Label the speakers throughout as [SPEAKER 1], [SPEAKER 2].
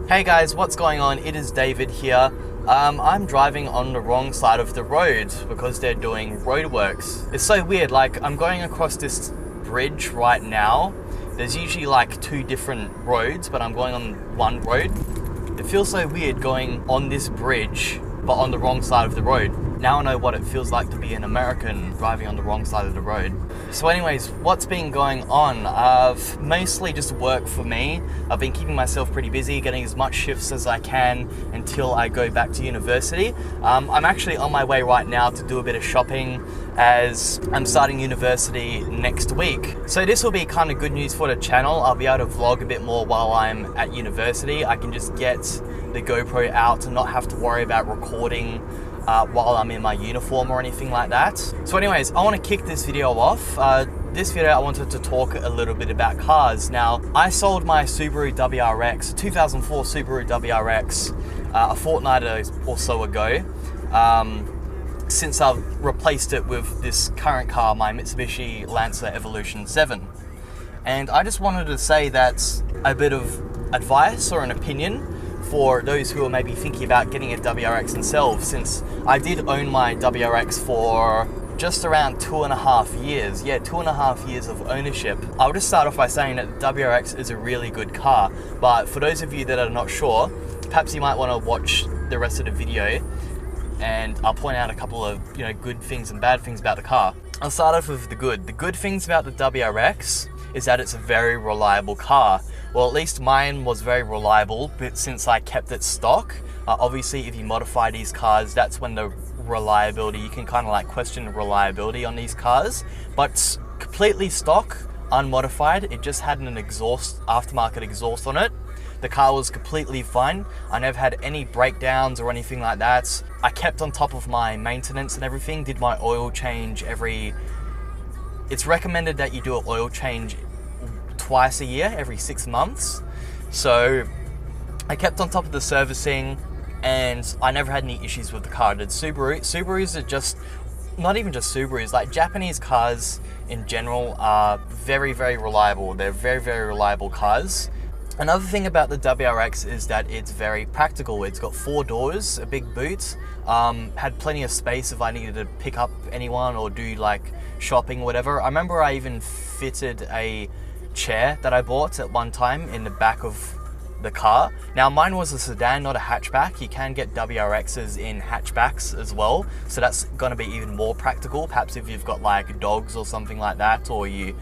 [SPEAKER 1] Hey guys, what's going on? It is David here. I'm driving on the wrong side of the road because they're doing roadworks. It's so weird, like I'm going across this bridge right now. There's usually like two different roads, but I'm going on one road. It feels so weird going on this bridge, but on the wrong side of the road. Now I know what it feels like to be an American driving on the wrong side of the road. So anyways, what's been going on? Mostly just work for me. I've been keeping myself pretty busy, getting as much shifts as I can until I go back to university. I'm actually on my way right now to do a bit of shopping as I'm starting university next week. So this will be kind of good news for the channel. I'll be able to vlog a bit more while I'm at university. I can just get the GoPro out and not have to worry about recording while I'm in my uniform or anything like that. So anyways, I want to kick this video off. This video I wanted to talk a little bit about cars. Now, I sold my Subaru WRX, 2004 Subaru WRX, a fortnight or so ago, since I've replaced it with this current car, my Mitsubishi Lancer Evolution 7. And I just wanted to say that's a bit of advice or an opinion for those who are maybe thinking about getting a WRX themselves, since I did own my WRX for just around 2.5 years. Yeah, 2.5 years of ownership. I'll just start off by saying that the WRX is a really good car, but for those of you that are not sure, perhaps you might want to watch the rest of the video and I'll point out a couple of good things and bad things about the car. I'll start off with the good. The good things about the WRX is that it's a very reliable car. Well, at least mine was very reliable, but since I kept it stock, obviously if you modify these cars, that's when the reliability, you can kind of like question the reliability on these cars. But completely stock, unmodified, it just had an aftermarket exhaust on it. The car was completely fine. I never had any breakdowns or anything like that. I kept on top of my maintenance and everything, did my oil change it's recommended that you do an oil change twice a year, every 6 months. So I kept on top of the servicing and I never had any issues with the car. Subarus are just, not even just Subarus, like Japanese cars in general are very, very reliable. They're very, very reliable cars. Another thing about the WRX is that it's very practical. It's got 4 doors, a big boot, had plenty of space if I needed to pick up anyone or do like shopping or whatever. I remember I even fitted a chair that I bought at one time in the back of the car. Now mine was a sedan, not a hatchback. You can get WRXs in hatchbacks as well, so that's going to be even more practical. Perhaps if you've got like dogs or something like that, or you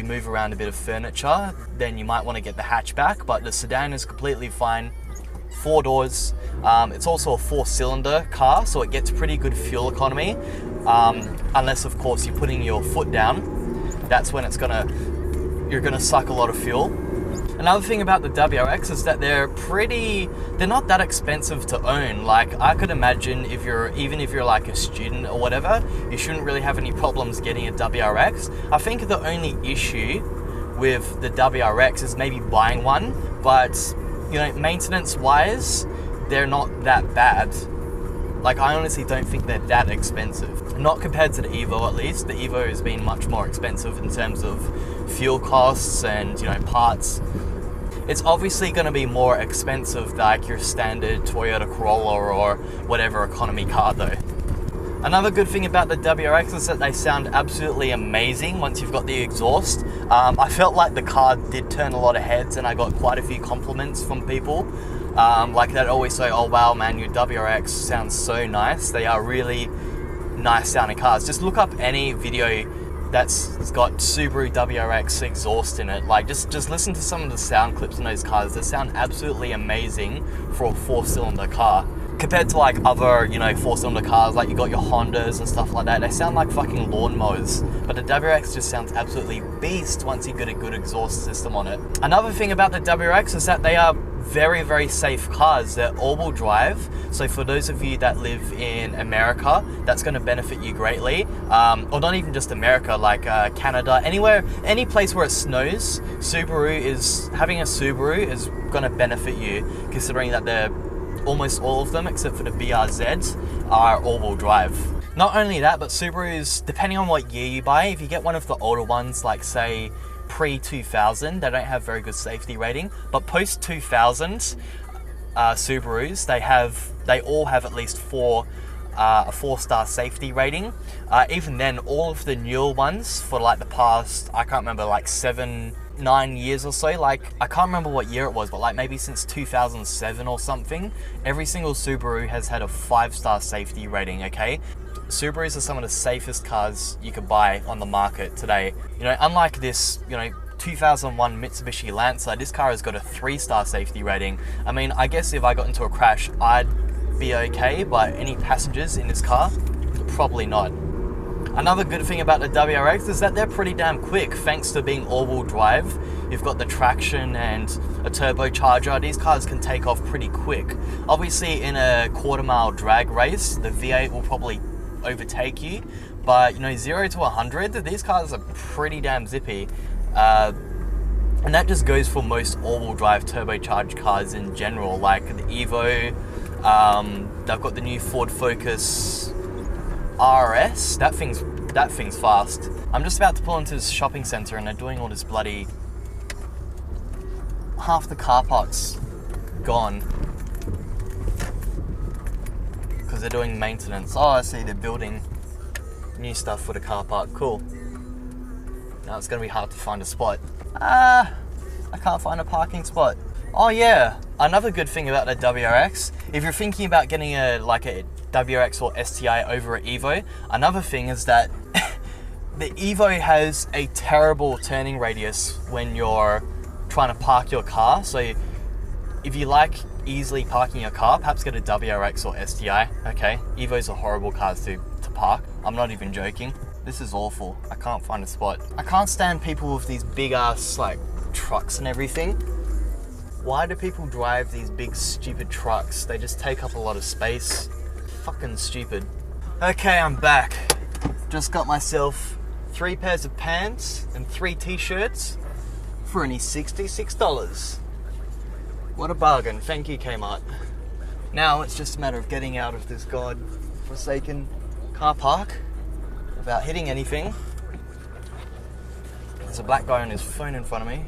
[SPEAKER 1] move around a bit of furniture, then you might want to get the hatchback. But the sedan is completely fine. 4 doors. It's also a 4-cylinder car, so it gets pretty good fuel economy. Unless of course you're putting your foot down, that's when you're gonna suck a lot of fuel. Another thing about the WRX is that they're not that expensive to own. Like I could imagine even if you're like a student or whatever, you shouldn't really have any problems getting a WRX. I think the only issue with the WRX is maybe buying one, but maintenance wise, they're not that bad. Like I honestly don't think they're that expensive. Not compared to the Evo at least. The Evo has been much more expensive in terms of fuel costs and parts. It's obviously going to be more expensive like your standard Toyota Corolla or whatever economy car though. Another good thing about the WRX is that they sound absolutely amazing once you've got the exhaust. I felt like the car did turn a lot of heads and I got quite a few compliments from people. Like they'd always say, oh wow man, your WRX sounds so nice. They are really nice sounding cars. Just look up any video that's got Subaru WRX exhaust in it. Like just listen to some of the sound clips in those cars. They sound absolutely amazing for a 4-cylinder car. Compared to like other, 4-cylinder cars, like you got your Hondas and stuff like that, they sound like fucking lawnmowers. But the WRX just sounds absolutely beast once you get a good exhaust system on it. Another thing about the WRX is that they are very, very safe cars. They're all-wheel drive, so for those of you that live in America, that's going to benefit you greatly. Or not even just America, like Canada, any place where it snows, having a Subaru is going to benefit you, considering that they're almost all of them, except for the BRZ, are all-wheel drive. Not only that, but Subarus, depending on what year you buy, if you get one of the older ones, like say pre-2000, they don't have very good safety rating, but post-2000, Subarus, they all have at least a 4-star safety rating. Even then, all of the newer ones for like the past, I can't remember, like 7-9 years or so, like I can't remember what year it was, but like maybe since 2007 or something, every single Subaru has had a 5-star safety rating, okay? Subarus are some of the safest cars you could buy on the market today. You know, unlike this, 2001 Mitsubishi Lancer, this car has got a 3-star safety rating. I mean, I guess if I got into a crash, I'd be okay, but any passengers in this car, probably not. Another good thing about the WRX is that they're pretty damn quick, thanks to being all-wheel drive. You've got the traction and a turbocharger. These cars can take off pretty quick. Obviously, in a quarter-mile drag race, the V8 will probably overtake you, but 0 to 100, these cars are pretty damn zippy. And that just goes for most all-wheel drive turbocharged cars in general, like the Evo. They've got the new Ford Focus RS. That thing's fast. I'm just about to pull into this shopping center and they're doing all this bloody... Half the car park's gone because they're doing maintenance. Oh, I see, they're building new stuff for the car park. Cool. Now it's gonna be hard to find a spot. I can't find a parking spot. Oh yeah, another good thing about the WRX, if you're thinking about getting a WRX or STI over an Evo, another thing is that the Evo has a terrible turning radius when you're trying to park your car. So if you like easily parking your car, perhaps get a WRX or STI. Okay, Evos are horrible cars to park. I'm not even joking. This is awful. I can't find a spot. I can't stand people with these big ass like trucks and everything. Why do people drive these big stupid trucks? They just take up a lot of space. Fucking stupid. Okay, I'm back. Just got myself 3 pairs of pants and 3 t-shirts for only $66. What a bargain. Thank you, Kmart. Now it's just a matter of getting out of this god-forsaken car park without hitting anything. There's a black guy on his phone in front of me.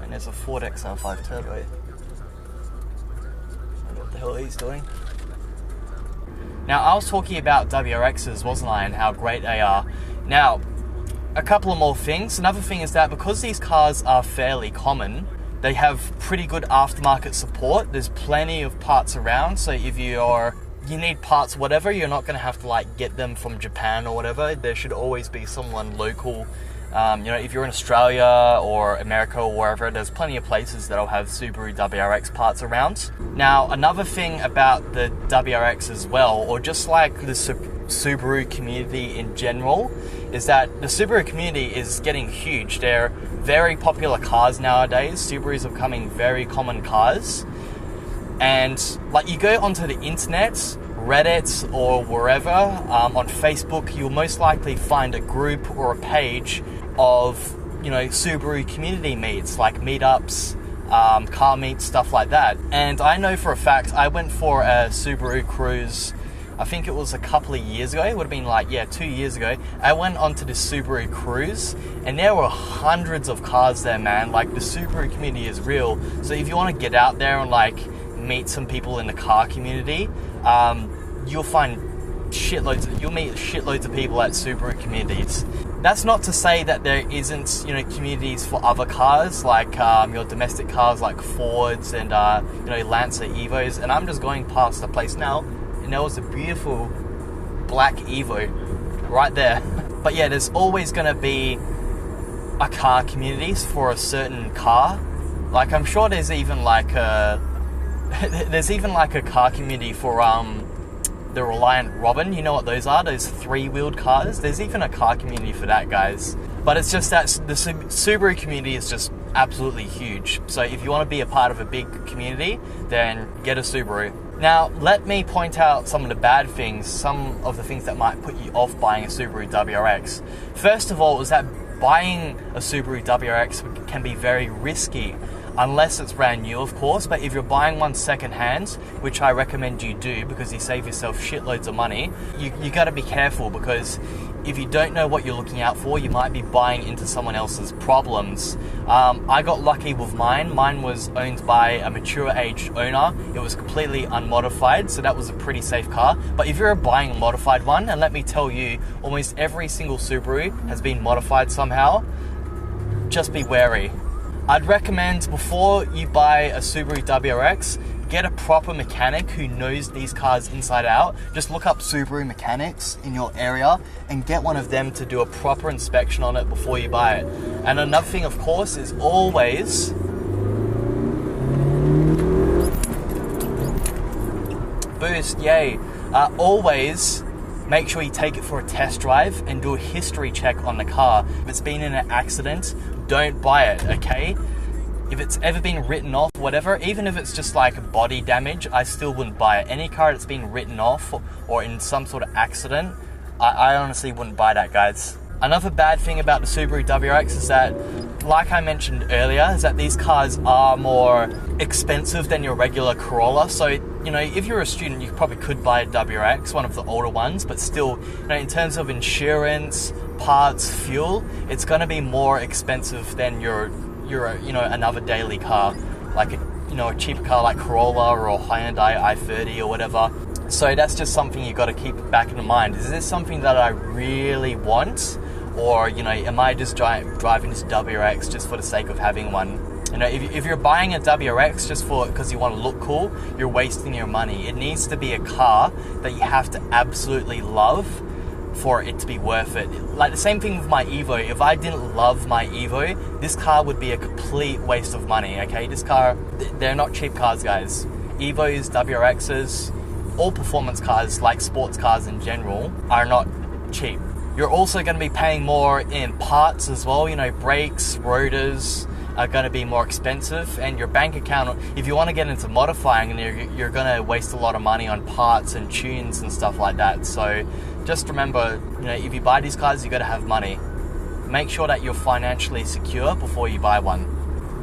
[SPEAKER 1] And there's a Ford XR5 Turbo. I don't know what the hell he's doing. Now, I was talking about WRXs, wasn't I, and how great they are. Now, a couple of more things. Another thing is that because these cars are fairly common, they have pretty good aftermarket support. There's plenty of parts around, so if you need parts, whatever, you're not going to have to like get them from Japan or whatever. There should always be someone local. If you're in Australia or America or wherever, there's plenty of places that'll have Subaru WRX parts around. Now, another thing about the WRX as well, or just like the Subaru community in general, is that the Subaru community is getting huge. They're very popular cars nowadays. Subarus are becoming very common cars. And like you go onto the internet, Reddit or wherever, on Facebook, you'll most likely find a group or a page of, Subaru community meets, like meetups, car meets, stuff like that. And I know for a fact, I went for a Subaru cruise, I think it was a couple of years ago. It would have been 2 years ago. I went onto this Subaru cruise and there were hundreds of cars there, man. Like, the Subaru community is real. So if you want to get out there and meet some people in the car community, you'll meet shitloads of people at Subaru communities. That's not to say that there isn't, communities for other cars, like your domestic cars like Fords and, Lancer Evos. And I'm just going past a place now, and there was a beautiful black Evo right there. But yeah, there's always going to be a car community for a certain car. Like, I'm sure there's even a car community for the Reliant Robin. You know what those are? Those 3-wheeled cars. There's even a car community for that, guys. But it's just that the Subaru community is just absolutely huge. So if you want to be a part of a big community, then get a Subaru. Now, let me point out some of the bad things, some of the things that might put you off buying a Subaru WRX. First of all, is that buying a Subaru WRX can be very risky. unless it's brand new, of course. But if you're buying one secondhand, which I recommend you do because you save yourself shitloads of money, you got to be careful, because if you don't know what you're looking out for, you might be buying into someone else's problems. I got lucky with mine. Mine was owned by a mature aged owner. It was completely unmodified, so that was a pretty safe car. But if you're buying a modified one, and let me tell you, almost every single Subaru has been modified somehow, just be wary. I'd recommend, before you buy a Subaru WRX, get a proper mechanic who knows these cars inside out. Just look up Subaru mechanics in your area and get one of them to do a proper inspection on it before you buy it. And another thing, of course, is always boost, yay. Always make sure you take it for a test drive and do a history check on the car. If it's been in an accident, don't buy it, okay? If it's ever been written off, whatever, even if it's just like body damage, I still wouldn't buy it. Any car that's been written off or in some sort of accident, I honestly wouldn't buy that, guys. Another bad thing about the Subaru WRX is that, like I mentioned earlier, is that these cars are more expensive than your regular Corolla. So, you know, if you're a student, you probably could buy a WRX, one of the older ones, but still, you know, in terms of insurance, parts, fuel, it's going to be more expensive than your you know, another daily car, like a cheaper car like Corolla or a Hyundai i30 or whatever. So that's just something you got to keep back in mind. Is this something that I really want, or, you know, am I just driving this WRX just for the sake of having one? You know, if you're buying a WRX just because you want to look cool, you're wasting your money. It needs to be a car that you have to absolutely love for it to be worth it. Like the same thing with my Evo. If I didn't love my Evo, this car would be a complete waste of money, okay? This car, they're not cheap cars, guys. Evos, WRXs, all performance cars, like sports cars in general, are not cheap. You're also going to be paying more in parts as well. You know, brakes, rotors are going to be more expensive, and your bank account, if you want to get into modifying, you're going to waste a lot of money on parts and tunes and stuff like that. So just remember, you know, if you buy these cars, you got to have money. Make sure that you're financially secure before you buy one.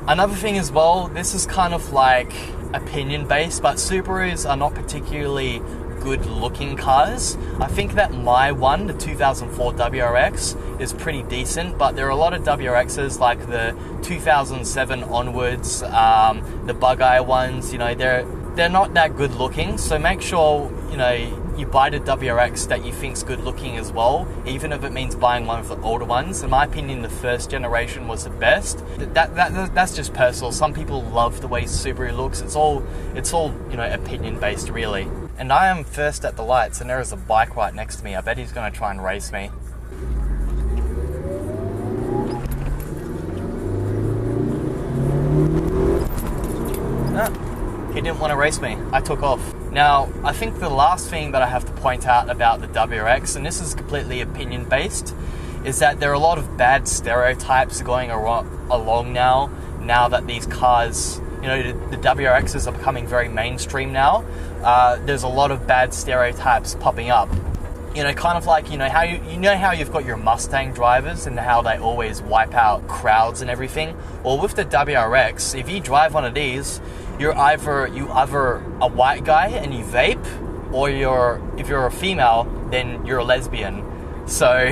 [SPEAKER 1] Another thing as well, this is kind of like opinion based, but Subarus are not particularly good looking cars. I think that my one, the 2004 WRX, is pretty decent, but there are a lot of WRXs like the 2007 onwards, the bug-eye ones, you know, they're not that good looking. So make sure, you know, you buy the WRX that you think's good looking as well, even if it means buying one of the older ones. In my opinion, the first generation was the best. That's just personal. Some people love the way Subaru looks. It's all you know, opinion based, really. And I am first at the lights, and there is a bike right next to me. I bet he's going to try and race me. He didn't want to race me. I took off. Now, I think the last thing that I have to point out about the WRX, and this is completely opinion based, is that there are a lot of bad stereotypes going along now that these cars, you know, the WRXs are becoming very mainstream now. There's a lot of bad stereotypes popping up. You know, kind of like, you know how you've got your Mustang drivers and how they always wipe out crowds and everything. Well, with the WRX, if you drive one of these, you're either a white guy and you vape, or if you're a female, then you're a lesbian. So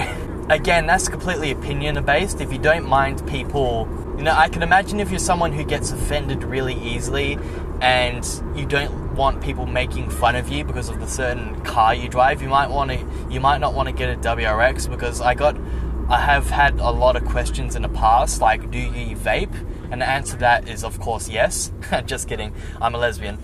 [SPEAKER 1] again, that's completely opinion based. If you don't mind people, you know, I can imagine if you're someone who gets offended really easily and you don't want people making fun of you because of the certain car you drive, you might not want to get a WRX, because I have had a lot of questions in the past, like, do you vape? And the answer to that is, of course, yes. Just kidding, I'm a lesbian.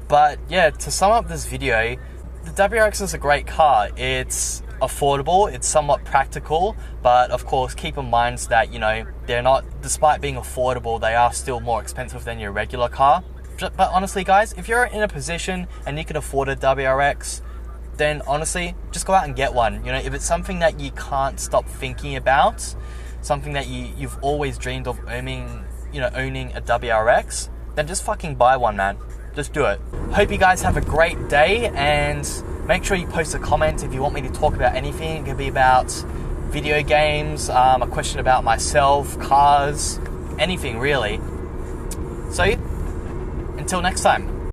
[SPEAKER 1] But yeah, to sum up this video, the WRX is a great car. It's affordable, it's somewhat practical, but of course keep in mind that, you know, they're not, despite being affordable, they are still more expensive than your regular car. But honestly, guys, if you're in a position and you can afford a WRX, then honestly, just go out and get one. You know, if it's something that you can't stop thinking about, something that you've always dreamed of owning a WRX, then just fucking buy one, man. Just do it. Hope you guys have a great day, and make sure you post a comment if you want me to talk about anything. It could be about video games, a question about myself, cars, anything really. So, until next time.